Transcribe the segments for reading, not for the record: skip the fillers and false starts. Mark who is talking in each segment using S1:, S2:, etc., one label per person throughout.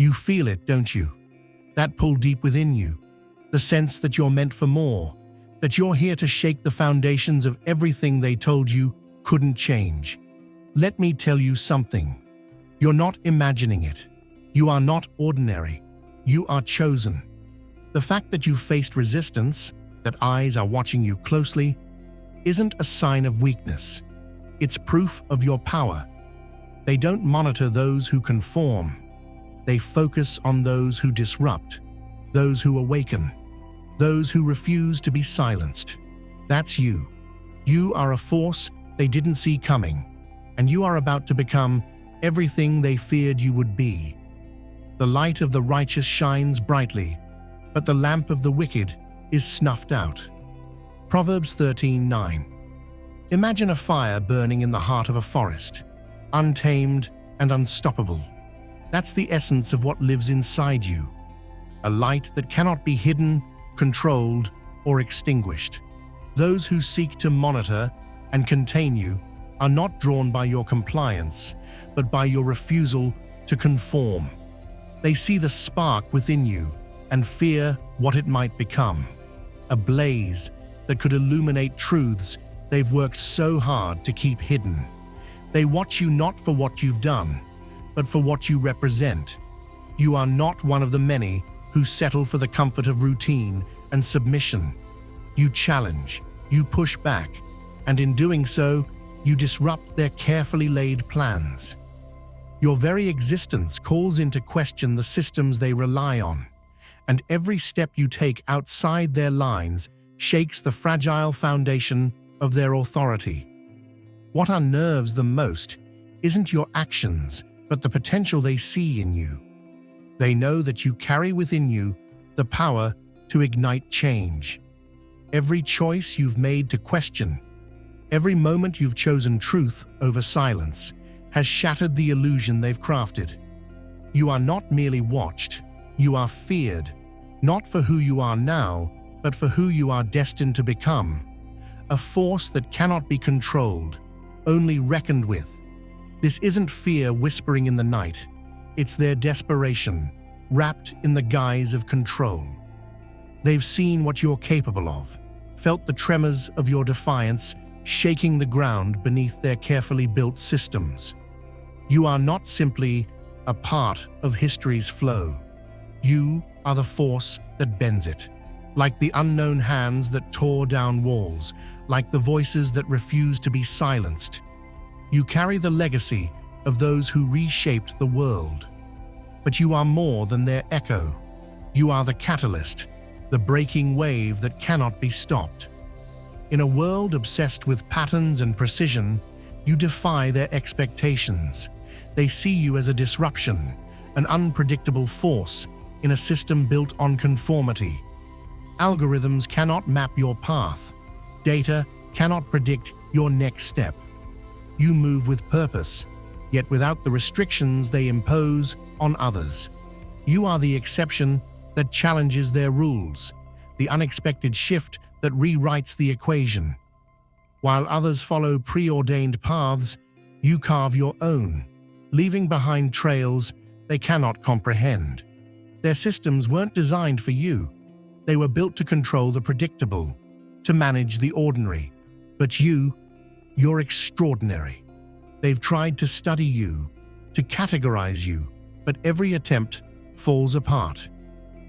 S1: You feel it, don't you? That pull deep within you. The sense that you're meant for more, that you're here to shake the foundations of everything they told you couldn't change. Let me tell you something. You're not imagining it. You are not ordinary. You are chosen. The fact that you've faced resistance, that eyes are watching you closely, isn't a sign of weakness. It's proof of your power. They don't monitor those who conform. They focus on those who disrupt, those who awaken, those who refuse to be silenced. That's you. You are a force they didn't see coming, and you are about to become everything they feared you would be. The light of the righteous shines brightly, but the lamp of the wicked is snuffed out. Proverbs 13:9. Imagine a fire burning in the heart of a forest, untamed and unstoppable. That's the essence of what lives inside you. A light that cannot be hidden, controlled, or extinguished. Those who seek to monitor and contain you are not drawn by your compliance, but by your refusal to conform. They see the spark within you and fear what it might become. A blaze that could illuminate truths they've worked so hard to keep hidden. They watch you not for what you've done, but for what you represent. You are not one of the many who settle for the comfort of routine and submission. You challenge, you push back, and in doing so, you disrupt their carefully laid plans. Your very existence calls into question the systems they rely on, and every step you take outside their lines shakes the fragile foundation of their authority. What unnerves them most isn't your actions, but the potential they see in you. They know that you carry within you the power to ignite change. Every choice you've made to question, every moment you've chosen truth over silence, has shattered the illusion they've crafted. You are not merely watched, you are feared, not for who you are now, but for who you are destined to become. A force that cannot be controlled, only reckoned with. This isn't fear whispering in the night, it's their desperation, wrapped in the guise of control. They've seen what you're capable of, felt the tremors of your defiance shaking the ground beneath their carefully built systems. You are not simply a part of history's flow. You are the force that bends it. Like the unknown hands that tore down walls, like the voices that refuse to be silenced. You carry the legacy of those who reshaped the world. But you are more than their echo. You are the catalyst, the breaking wave that cannot be stopped. In a world obsessed with patterns and precision, you defy their expectations. They see you as a disruption, an unpredictable force in a system built on conformity. Algorithms cannot map your path. Data cannot predict your next step. You move with purpose, yet without the restrictions they impose on others. You are the exception that challenges their rules, the unexpected shift that rewrites the equation. While others follow preordained paths, you carve your own, leaving behind trails they cannot comprehend. Their systems weren't designed for you. They were built to control the predictable, to manage the ordinary. But you're extraordinary. They've tried to study you, to categorize you, but every attempt falls apart.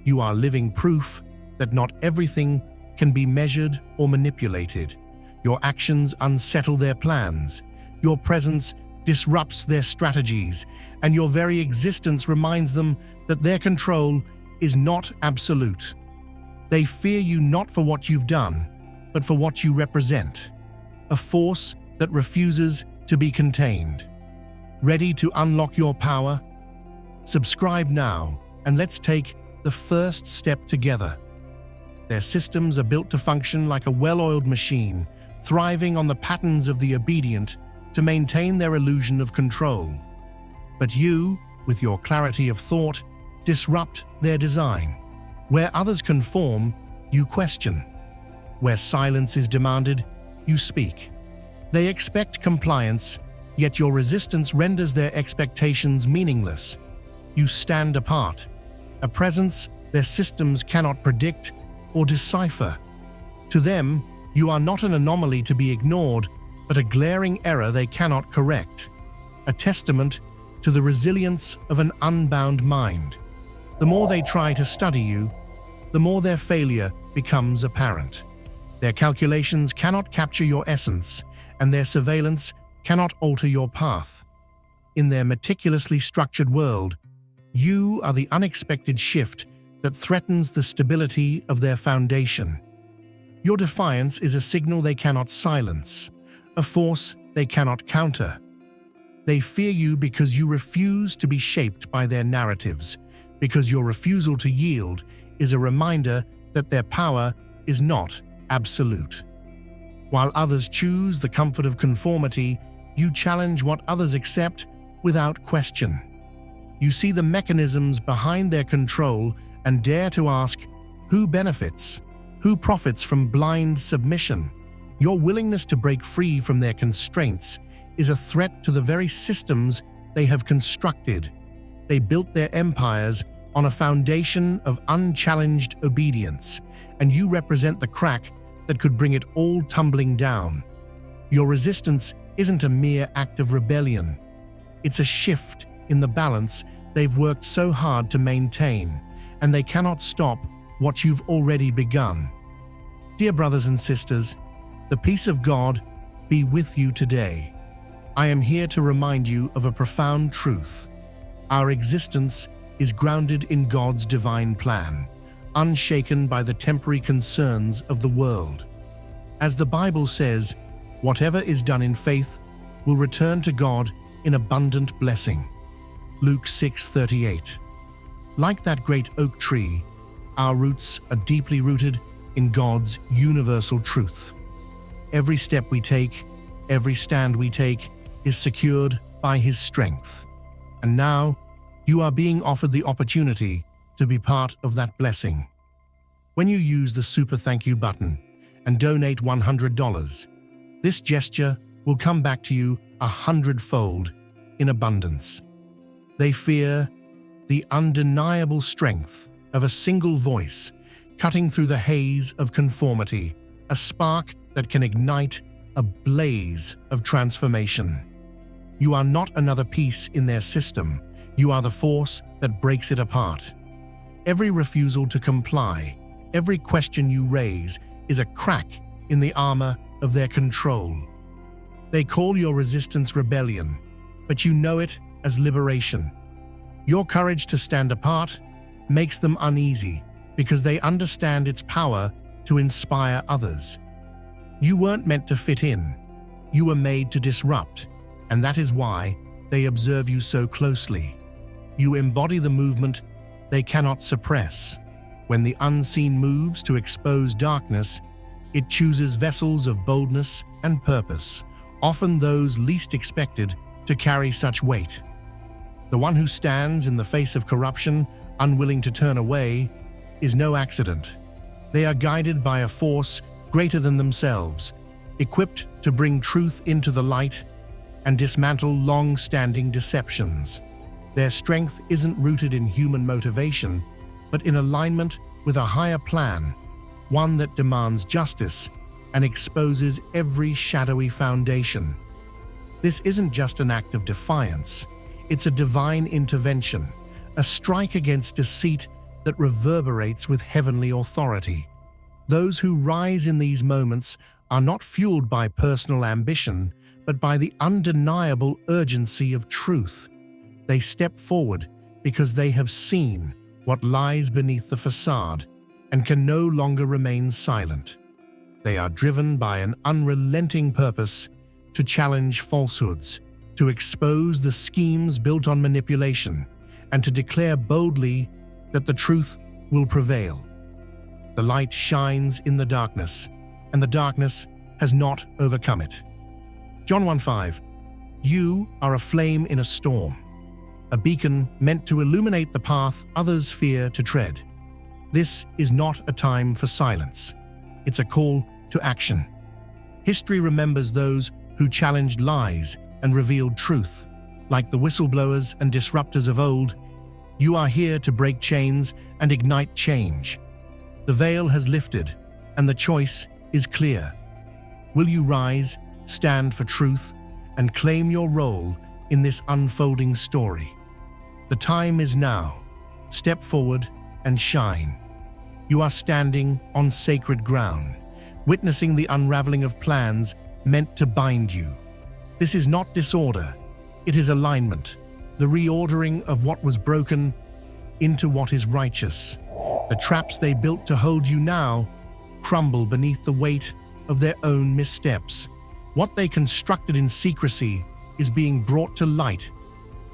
S1: You are living proof that not everything can be measured or manipulated. Your actions unsettle their plans. Your presence disrupts their strategies, and your very existence reminds them that their control is not absolute. They fear you not for what you've done, but for what you represent. A force that refuses to be contained. Ready to unlock your power? Subscribe now, and let's take the first step together. Their systems are built to function like a well-oiled machine, thriving on the patterns of the obedient to maintain their illusion of control. But you, with your clarity of thought, disrupt their design. Where others conform, you question. Where silence is demanded, you speak. They expect compliance, yet your resistance renders their expectations meaningless. You stand apart, a presence their systems cannot predict or decipher. To them, you are not an anomaly to be ignored, but a glaring error they cannot correct, a testament to the resilience of an unbound mind. The more they try to study you, the more their failure becomes apparent. Their calculations cannot capture your essence, and their surveillance cannot alter your path. In their meticulously structured world, you are the unexpected shift that threatens the stability of their foundation. Your defiance is a signal they cannot silence, a force they cannot counter. They fear you because you refuse to be shaped by their narratives, because your refusal to yield is a reminder that their power is not absolute. While others choose the comfort of conformity, you challenge what others accept without question. You see the mechanisms behind their control and dare to ask, who benefits? Who profits from blind submission? Your willingness to break free from their constraints is a threat to the very systems they have constructed. They built their empires on a foundation of unchallenged obedience, and you represent the crack that could bring it all tumbling down. Your resistance isn't a mere act of rebellion. It's a shift in the balance they've worked so hard to maintain, and they cannot stop what you've already begun. Dear brothers and sisters, the peace of God be with you today. I am here to remind you of a profound truth. Our existence is grounded in God's divine plan, unshaken by the temporary concerns of the world. As the Bible says, whatever is done in faith will return to God in abundant blessing. Luke 6:38. Like that great oak tree, our roots are deeply rooted in God's universal truth. Every step we take, every stand we take, is secured by His strength. And now, you are being offered the opportunity to be part of that blessing. When you use the Super Thank You button and donate $100, this gesture will come back to you 100-fold in abundance. They fear the undeniable strength of a single voice cutting through the haze of conformity, a spark that can ignite a blaze of transformation. You are not another piece in their system. You are the force that breaks it apart. Every refusal to comply, every question you raise is a crack in the armor of their control. They call your resistance rebellion, but you know it as liberation. Your courage to stand apart makes them uneasy because they understand its power to inspire others. You weren't meant to fit in. You were made to disrupt, and that is why they observe you so closely. You embody the movement they cannot suppress. When the unseen moves to expose darkness, it chooses vessels of boldness and purpose, often those least expected to carry such weight. The one who stands in the face of corruption, unwilling to turn away, is no accident. They are guided by a force greater than themselves, equipped to bring truth into the light and dismantle long-standing deceptions. Their strength isn't rooted in human motivation, but in alignment with a higher plan, one that demands justice and exposes every shadowy foundation. This isn't just an act of defiance, it's a divine intervention, a strike against deceit that reverberates with heavenly authority. Those who rise in these moments are not fueled by personal ambition, but by the undeniable urgency of truth. They step forward because they have seen what lies beneath the facade and can no longer remain silent. They are driven by an unrelenting purpose to challenge falsehoods, to expose the schemes built on manipulation, and to declare boldly that the truth will prevail. The light shines in the darkness, and the darkness has not overcome it. John 1:5. You are a flame in a storm, a beacon meant to illuminate the path others fear to tread. This is not a time for silence. It's a call to action. History remembers those who challenged lies and revealed truth. Like the whistleblowers and disruptors of old, You are here to break chains and ignite change. The veil has lifted, and the choice is clear. Will you rise, stand for truth, and claim your role in this unfolding story? The time is now. Step forward and shine. You are standing on sacred ground, witnessing the unraveling of plans meant to bind you. This is not disorder, it is alignment, the reordering of what was broken into what is righteous. The traps they built to hold you now crumble beneath the weight of their own missteps. What they constructed in secrecy is being brought to light,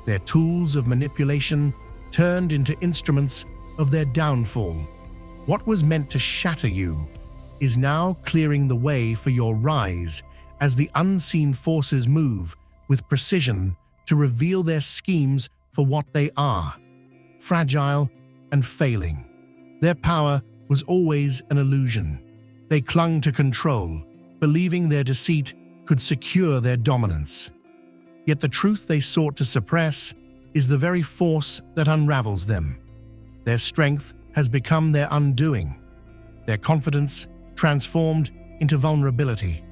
S1: their tools of manipulation turned into instruments of their downfall. What was meant to shatter you is now clearing the way for your rise as the unseen forces move with precision to reveal their schemes for what they are: fragile and failing. Their power was always an illusion. They clung to control, believing their deceit could secure their dominance. Yet the truth they sought to suppress is the very force that unravels them. Their strength has become their undoing, their confidence transformed into vulnerability.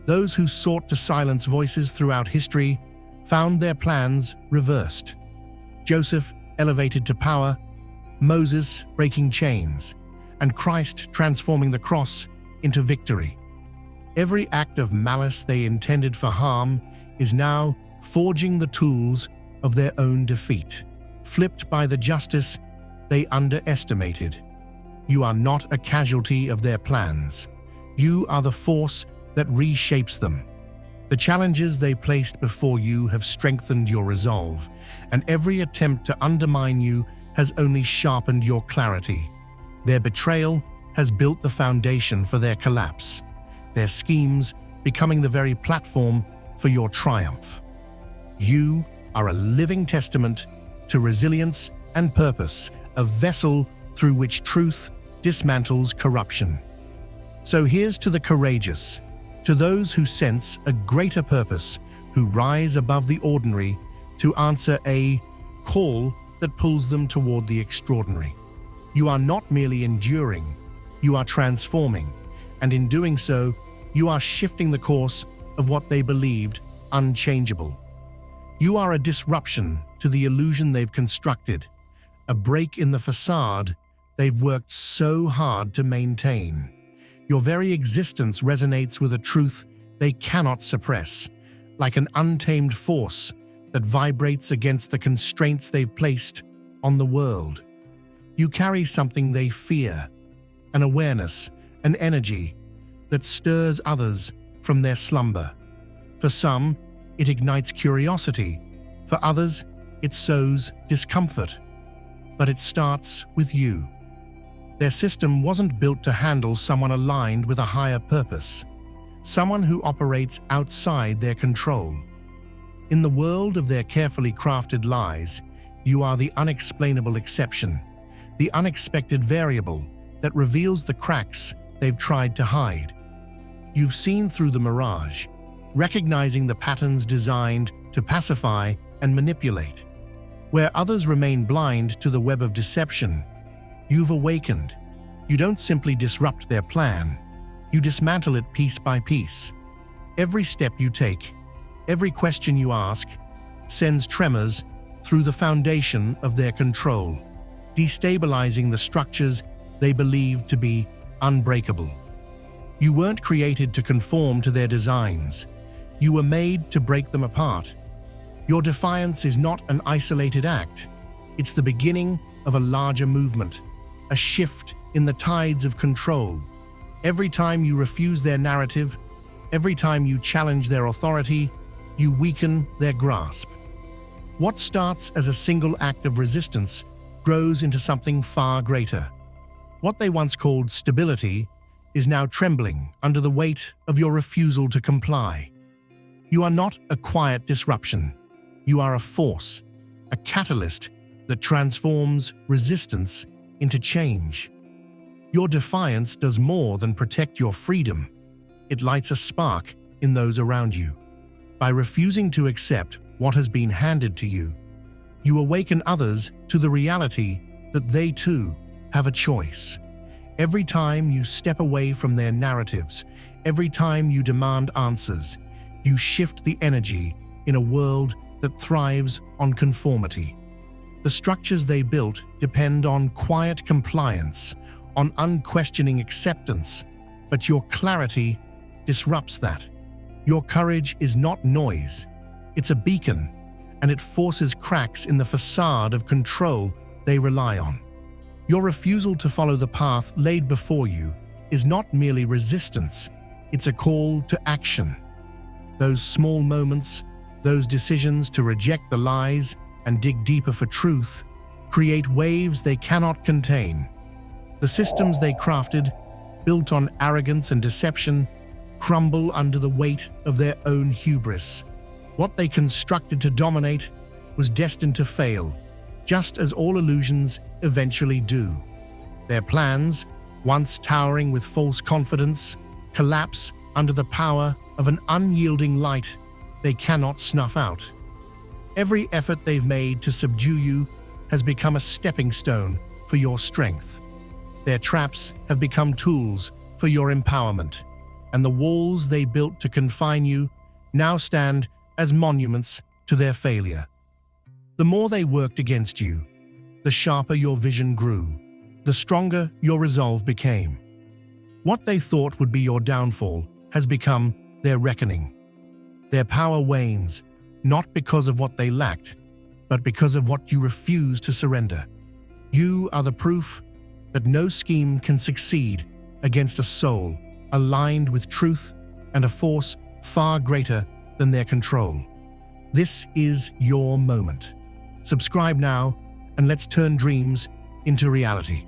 S1: Those who sought to silence voices throughout history found their plans reversed. Joseph elevated to power, Moses breaking chains, and Christ transforming the cross into victory. Every act of malice they intended for harm is now forging the tools of their own defeat, flipped by the justice they underestimated. You are not a casualty of their plans. You are the force that reshapes them. The challenges they placed before you have strengthened your resolve, and every attempt to undermine you has only sharpened your clarity. Their betrayal has built the foundation for their collapse, their schemes becoming the very platform for your triumph. You are a living testament to resilience and purpose, a vessel through which truth dismantles corruption. So here's to the courageous, to those who sense a greater purpose, who rise above the ordinary to answer a call that pulls them toward the extraordinary. You are not merely enduring, you are transforming, and in doing so, you are shifting the course of what they believed unchangeable. You are a disruption to the illusion they've constructed, a break in the facade they've worked so hard to maintain. Your very existence resonates with a truth they cannot suppress, like an untamed force that vibrates against the constraints they've placed on the world. You carry something they fear, an awareness, an energy that stirs others from their slumber. For some, it ignites curiosity. For others, it sows discomfort. But it starts with you. Their system wasn't built to handle someone aligned with a higher purpose, someone who operates outside their control. In the world of their carefully crafted lies, you are the unexplainable exception, the unexpected variable that reveals the cracks they've tried to hide. You've seen through the mirage, recognizing the patterns designed to pacify and manipulate. Where others remain blind to the web of deception, you've awakened. You don't simply disrupt their plan, you dismantle it piece by piece. Every step you take, every question you ask, sends tremors through the foundation of their control, destabilizing the structures they believed to be unbreakable. You weren't created to conform to their designs. You were made to break them apart. Your defiance is not an isolated act. It's the beginning of a larger movement, a shift in the tides of control. Every time you refuse their narrative, every time you challenge their authority, you weaken their grasp. What starts as a single act of resistance grows into something far greater. What they once called stability is now trembling under the weight of your refusal to comply. You are not a quiet disruption. You are a force, a catalyst that transforms resistance into change. Your defiance does more than protect your freedom. It lights a spark in those around you. By refusing to accept what has been handed to you, You awaken others to the reality that they too have a choice. Every time you step away from their narratives, every time you demand answers, you shift the energy in a world that thrives on conformity. The structures they built depend on quiet compliance, on unquestioning acceptance, but your clarity disrupts that. Your courage is not noise, it's a beacon, and it forces cracks in the facade of control they rely on. Your refusal to follow the path laid before you is not merely resistance, it's a call to action. Those small moments, those decisions to reject the lies and dig deeper for truth, create waves they cannot contain. The systems they crafted, built on arrogance and deception, crumble under the weight of their own hubris. What they constructed to dominate was destined to fail, just as all illusions eventually do. Their plans, once towering with false confidence, collapse under the power of an unyielding light they cannot snuff out. Every effort they've made to subdue you has become a stepping stone for your strength. Their traps have become tools for your empowerment, and the walls they built to confine you now stand as monuments to their failure. The more they worked against you, the sharper your vision grew, the stronger your resolve became. What they thought would be your downfall has become their reckoning. Their power wanes, not because of what they lacked, but because of what you refuse to surrender. You are the proof that no scheme can succeed against a soul aligned with truth and a force far greater than their control. This is your moment. Subscribe now, and let's turn dreams into reality.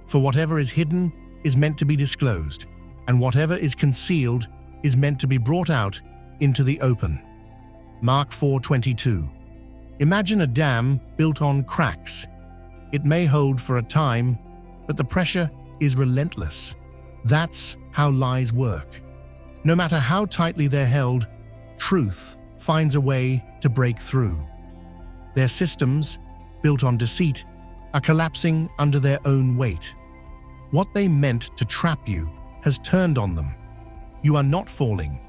S1: For whatever is hidden is meant to be disclosed, and whatever is concealed is meant to be brought out into the open. Mark 4:22. Imagine a dam built on cracks. It may hold for a time, but the pressure is relentless. That's how lies work. No matter how tightly they're held, truth finds a way to break through. Their systems, built on deceit, are collapsing under their own weight. What they meant to trap you has turned on them. You are not falling.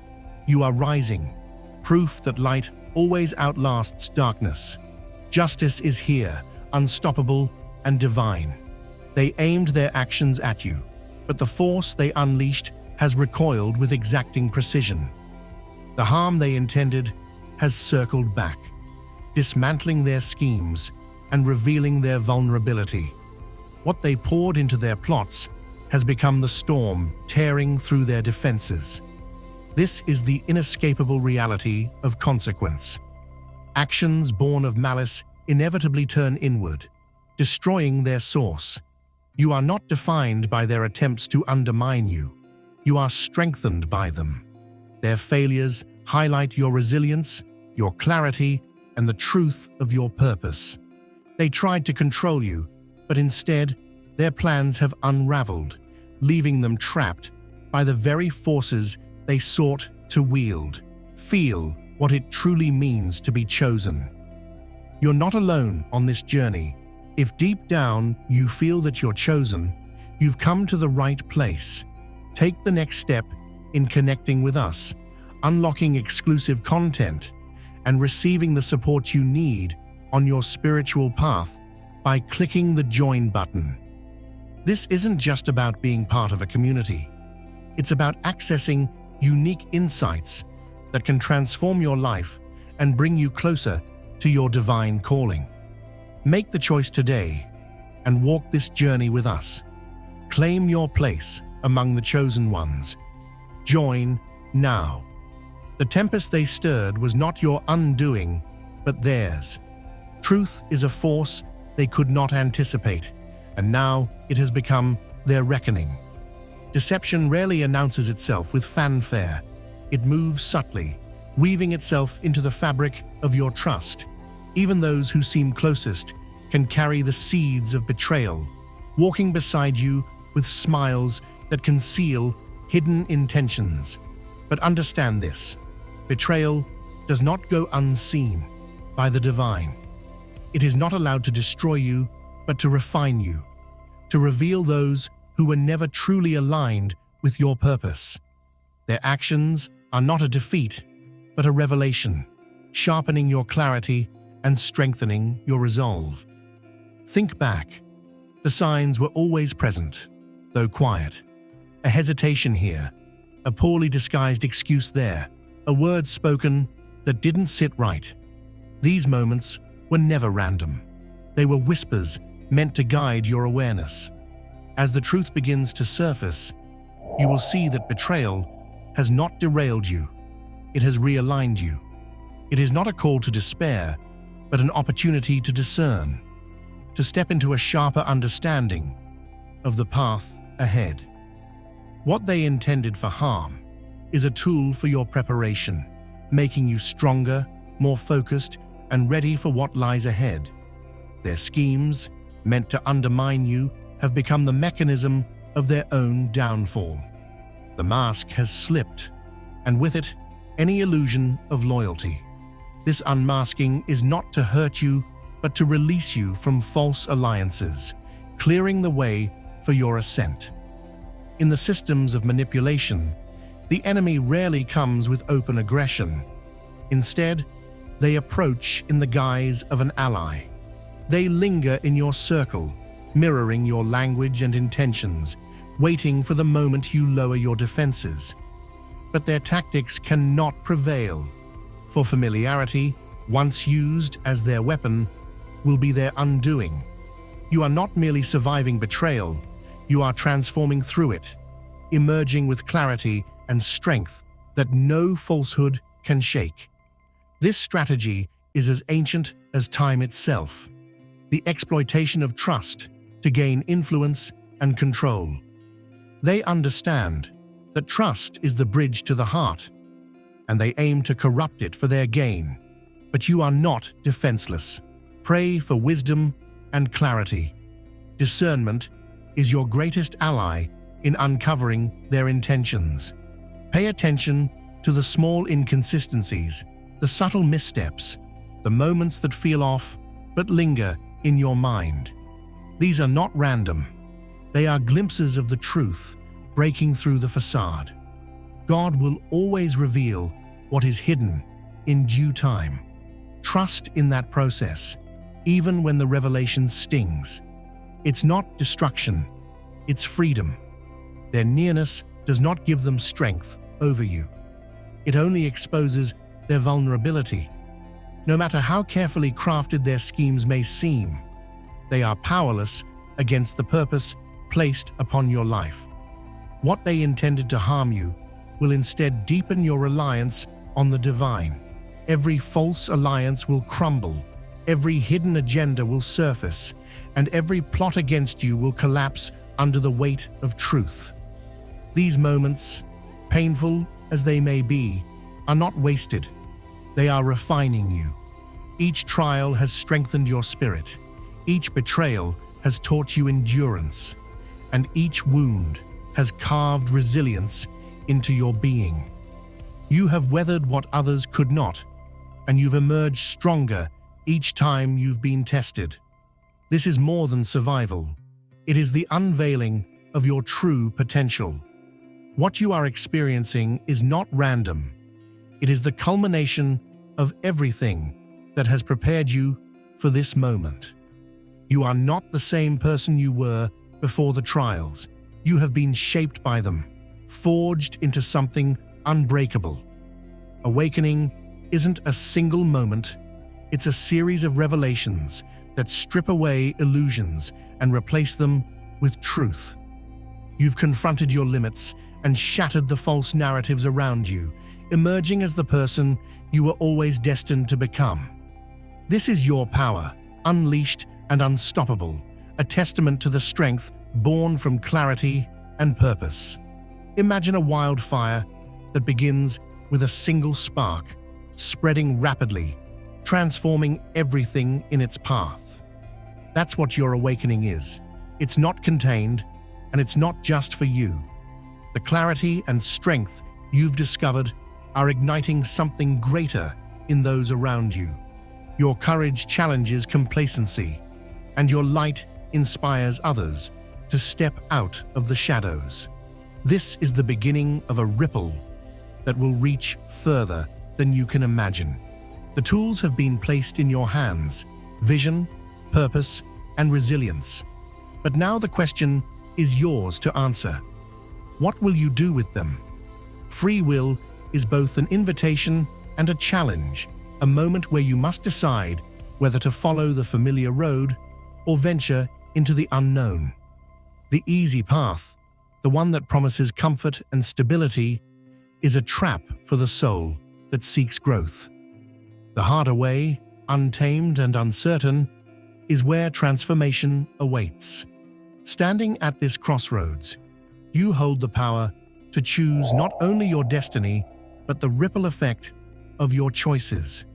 S1: You are rising, proof that light always outlasts darkness. Justice is here, unstoppable and divine. They aimed their actions at you, but the force they unleashed has recoiled with exacting precision. The harm they intended has circled back, dismantling their schemes and revealing their vulnerability. What they poured into their plots has become the storm tearing through their defenses. This is the inescapable reality of consequence. Actions born of malice inevitably turn inward, destroying their source. You are not defined by their attempts to undermine you. You are strengthened by them. Their failures highlight your resilience, your clarity, and the truth of your purpose. They tried to control you, but instead, their plans have unraveled, leaving them trapped by the very forces they sought to wield. Feel what it truly means to be chosen. You're not alone on this journey. If deep down you feel that you're chosen, you've come to the right place. Take the next step in connecting with us, unlocking exclusive content, and receiving the support you need on your spiritual path by clicking the join button. This isn't just about being part of a community. It's about accessing unique insights that can transform your life and bring you closer to your divine calling. Make the choice today and walk this journey with us. Claim your place among the chosen ones. Join now. The tempest they stirred was not your undoing, but theirs. Truth is a force they could not anticipate, and now it has become their reckoning. Deception rarely announces itself with fanfare. It moves subtly, weaving itself into the fabric of your trust. Even those who seem closest can carry the seeds of betrayal, walking beside you with smiles that conceal hidden intentions. But understand this: betrayal does not go unseen by the divine. It is not allowed to destroy you, but to refine you, to reveal those who were never truly aligned with your purpose. Their actions are not a defeat, but a revelation, sharpening your clarity and strengthening your resolve. Think back. The signs were always present, though quiet. A hesitation here, a poorly disguised excuse there, a word spoken that didn't sit right. These moments were never random. They were whispers meant to guide your awareness. As the truth begins to surface, you will see that betrayal has not derailed you. It has realigned you. It is not a call to despair, but an opportunity to discern, to step into a sharper understanding of the path ahead. What they intended for harm is a tool for your preparation, making you stronger, more focused, and ready for what lies ahead. Their schemes, meant to undermine you, have become the mechanism of their own downfall. The mask has slipped, and with it, any illusion of loyalty. This unmasking is not to hurt you, but to release you from false alliances, clearing the way for your ascent. In the systems of manipulation, the enemy rarely comes with open aggression. Instead, they approach in the guise of an ally. They linger in your circle, mirroring your language and intentions, waiting for the moment you lower your defenses. But their tactics cannot prevail, for familiarity, once used as their weapon, will be their undoing. You are not merely surviving betrayal, you are transforming through it, emerging with clarity and strength that no falsehood can shake. This strategy is as ancient as time itself, the exploitation of trust to gain influence and control. They understand that trust is the bridge to the heart, and they aim to corrupt it for their gain. But you are not defenseless. Pray for wisdom and clarity. Discernment is your greatest ally in uncovering their intentions. Pay attention to the small inconsistencies, the subtle missteps, the moments that feel off but linger in your mind. These are not random. They are glimpses of the truth breaking through the facade. God will always reveal what is hidden in due time. Trust in that process, even when the revelation stings. It's not destruction, it's freedom. Their nearness does not give them strength over you. It only exposes their vulnerability. No matter how carefully crafted their schemes may seem, they are powerless against the purpose placed upon your life. What they intended to harm you will instead deepen your reliance on the divine. Every false alliance will crumble, every hidden agenda will surface, and every plot against you will collapse under the weight of truth. These moments, painful as they may be, are not wasted. They are refining you. Each trial has strengthened your spirit. Each betrayal has taught you endurance, and each wound has carved resilience into your being. You have weathered what others could not, and you've emerged stronger each time you've been tested. This is more than survival. It is the unveiling of your true potential. What you are experiencing is not random. It is the culmination of everything that has prepared you for this moment. You are not the same person you were before the trials. You have been shaped by them, forged into something unbreakable. Awakening isn't a single moment, it's a series of revelations that strip away illusions and replace them with truth. You've confronted your limits and shattered the false narratives around you, emerging as the person you were always destined to become. This is your power, unleashed and unstoppable, a testament to the strength born from clarity and purpose. Imagine a wildfire that begins with a single spark, spreading rapidly, transforming everything in its path. That's what your awakening is. It's not contained, and it's not just for you. The clarity and strength you've discovered are igniting something greater in those around you. Your courage challenges complacency, and your light inspires others to step out of the shadows. This is the beginning of a ripple that will reach further than you can imagine. The tools have been placed in your hands: vision, purpose, and resilience. But now the question is yours to answer. What will you do with them? Free will is both an invitation and a challenge, a moment where you must decide whether to follow the familiar road or venture into the unknown. The easy path, the one that promises comfort and stability, is a trap for the soul that seeks growth. The harder way, untamed and uncertain, is where transformation awaits. Standing at this crossroads, you hold the power to choose not only your destiny, but the ripple effect of your choices.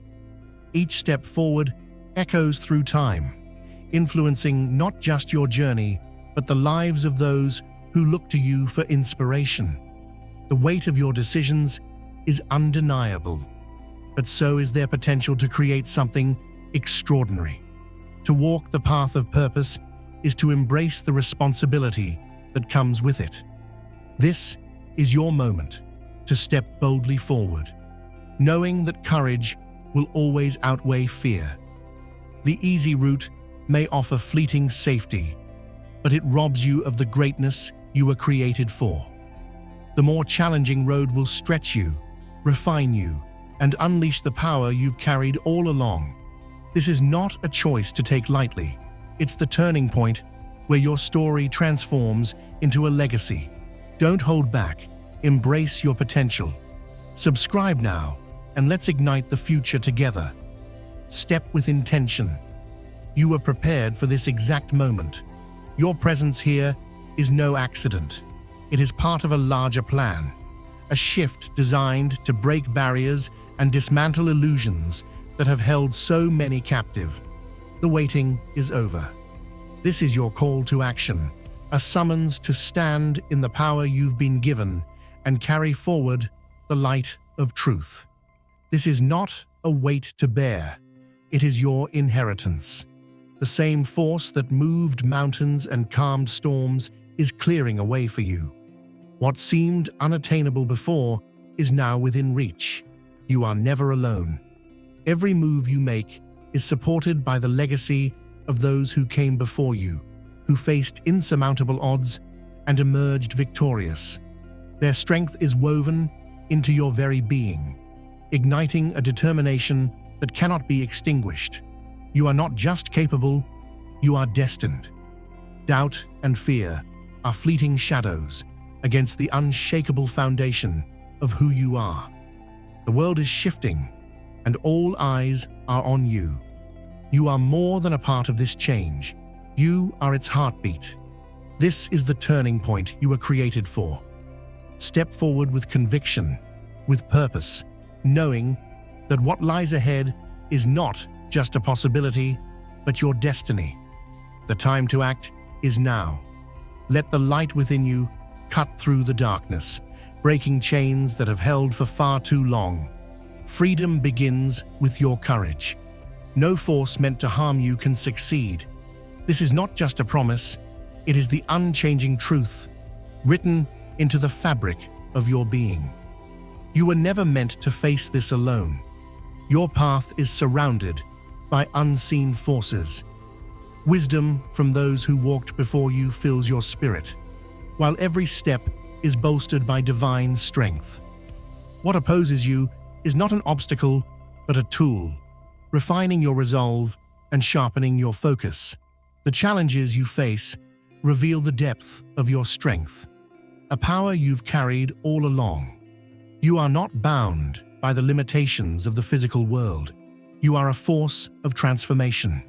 S1: Each step forward echoes through time, influencing not just your journey, but the lives of those who look to you for inspiration. The weight of your decisions is undeniable, but so is their potential to create something extraordinary. To walk the path of purpose is to embrace the responsibility that comes with it. This is your moment to step boldly forward, knowing that courage will always outweigh fear. The easy route may offer fleeting safety, but it robs you of the greatness you were created for. The more challenging road will stretch you, refine you, and unleash the power you've carried all along. This is not a choice to take lightly. It's the turning point where your story transforms into a legacy. Don't hold back. Embrace your potential. Subscribe now, and let's ignite the future together. Step with intention. You were prepared for this exact moment. Your presence here is no accident. It is part of a larger plan, a shift designed to break barriers and dismantle illusions that have held so many captive. The waiting is over. This is your call to action, a summons to stand in the power you've been given and carry forward the light of truth. This is not a weight to bear. It is your inheritance. The same force that moved mountains and calmed storms is clearing a way for you. What seemed unattainable before is now within reach. You are never alone. Every move you make is supported by the legacy of those who came before you, who faced insurmountable odds and emerged victorious. Their strength is woven into your very being, igniting a determination that cannot be extinguished. You are not just capable, you are destined. Doubt and fear are fleeting shadows against the unshakable foundation of who you are. The world is shifting, and all eyes are on you. You are more than a part of this change. You are its heartbeat. This is the turning point you were created for. Step forward with conviction, with purpose, knowing that what lies ahead is not just a possibility, but your destiny. The time to act is now. Let the light within you cut through the darkness, breaking chains that have held for far too long. Freedom begins with your courage. No force meant to harm you can succeed. This is not just a promise, it is the unchanging truth, written into the fabric of your being. You were never meant to face this alone. Your path is surrounded by unseen forces. Wisdom from those who walked before you fills your spirit, while every step is bolstered by divine strength. What opposes you is not an obstacle, but a tool, refining your resolve and sharpening your focus. The challenges you face reveal the depth of your strength, a power you've carried all along. You are not bound by the limitations of the physical world. You are a force of transformation,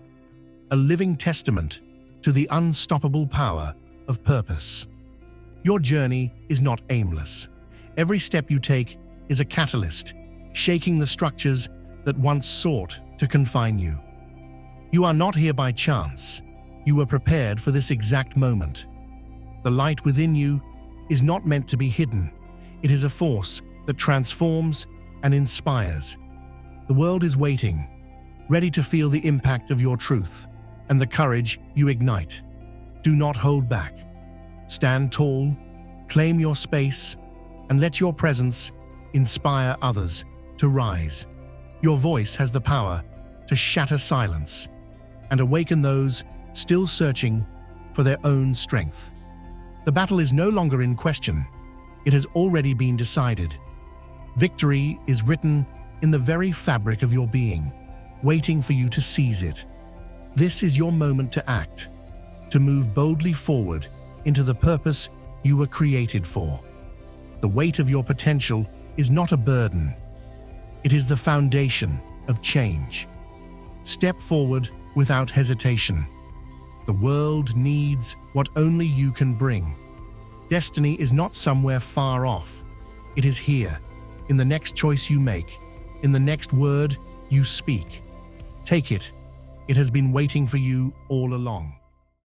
S1: a living testament to the unstoppable power of purpose. Your journey is not aimless. Every step you take is a catalyst, shaking the structures that once sought to confine you. You are not here by chance. You were prepared for this exact moment. The light within you is not meant to be hidden. It is a force that transforms and inspires. The world is waiting, ready to feel the impact of your truth and the courage you ignite. Do not hold back. Stand tall, claim your space, and let your presence inspire others to rise. Your voice has the power to shatter silence and awaken those still searching for their own strength. The battle is no longer in question. It has already been decided. Victory is written in the very fabric of your being, waiting for you to seize it. This is your moment to act, to move boldly forward into the purpose you were created for. The weight of your potential is not a burden. It is the foundation of change. Step forward without hesitation. The world needs what only you can bring. Destiny is not somewhere far off. It is here, in the next choice you make, in the next word you speak. Take it. It has been waiting for you all along.